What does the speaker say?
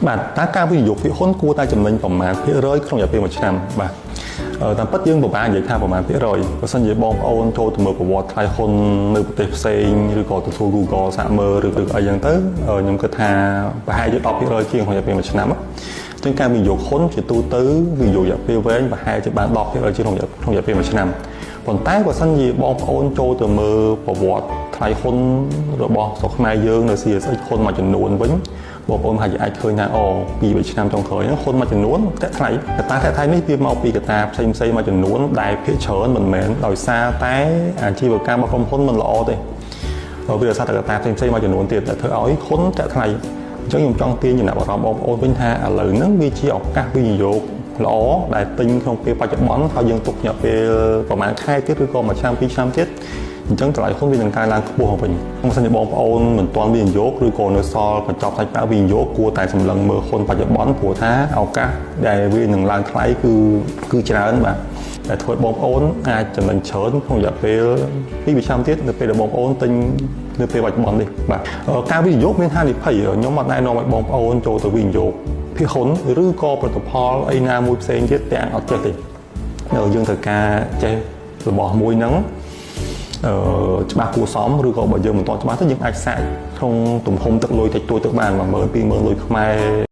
បាទតើការវិនិយោគភាគហ៊ុនគួរតែចំណេញប្រមាណភាគរយក្នុងរយៈពេល1ឆ្នាំបាទតាមពិតយើងពិបាកនិយាយថាប្រមាណភាគរយបើសិនជាបងប្អូនចូលទៅមើលប្រវត្តិថ្លៃហ៊ុននៅប្រទេសផ្សេងឬក៏ទៅសួរ Google សាកមើលឬអីចឹងទៅខ្ញុំគិតថាប្រហែលជា10%ជាងក្នុងរយៈពេល1ឆ្នាំចឹងការវិនិយោគហ៊ុនជាទូទៅវិនិយោគរយៈពេលវែងប្រហែលជាបាន10%ជាងក្នុងរយៈពេល1ឆ្នាំប៉ុន្តែបើសិនជាបងប្អូនចូលទៅមើលប្រវត្តិថ្លៃហ៊ុនរបស់ស្រុកខ្មែរយើងនៅ CSX ហ៊ុនមួយចំនួនវិញបងប្អូនអាចឃើញថា2-3ឆ្នាំចុងក្រោយហ្នឹងហ៊ុនមួយចំនួនតែថ្លៃកត្តាថ្លៃនេះវាមកពីកត្តាផ្សេងមួយចំនួនដែលភាគច្រើនមិនមែនដោយសារតែអាជីវកម្មរបស់ក្រុមហ៊ុនមិនល្អទេវាដោយសារតែកត្តាផ្សេងមួយចំនួនទៀតដែលធ្វើឲ្យហ៊ុនតែថ្លៃអញ្ចឹងខ្ញុំចង់ទាញចំណាប់អារម្មណ៍បងប្អូនវិញថាឥឡូវហ្នឹងវាជាឱកាសវិនិយោគល្អដែលទិញក្នុងពេលបច្ចុប្បន្នហើយយើងទុករយៈពេលប្រហែលខែទៀតឬក៏1ឆ្នាំ2ឆ្នាំទៀតអញ្ចឹងតម្លៃហ៊ុនវានឹងកើនឡើងខ្ពស់មកវិញបើមិនបងប្អូនមិនទាន់វិនិយោគឬក៏នៅសល់បញ្ចប់សាច់ប្រាក់វិនិយោគគួរតែសម្លឹងមើលហ៊ុនបច្ចុប្បន្នព្រោះថាឱកាសដែលវានឹងឡើងថ្លៃគឺច្រើនបាទដែលធ្វើឲ្យបងប្អូនអាចចំណេញច្រើនក្នុងរយៈពេល2ឆ្នាំទៀតនៅពេលដែលបងប្អូនទិញនៅពេលបច្ចុប្បន្ននេះបាទការវិនិយោគមានហានិភ័យខ្ញុំអត់ណែនាំឲ្យបងប្អូនចូលទៅវិនិយោគភាគហ៊ុនឬក៏ផលិតផលអីណាមួយផ្សេងទៀតទាំងអត់ចេះទេយើងត្រូវការចេះរបស់មួយហ្នឹងច្បាស់គួរសមឬក៏បើយើងមិនទាន់ច្បាស់ទេយើងអាចសាកក្នុងទំហំទឹកលុយតិចតួចទៅបាន10000-20000លុយខ្មែរ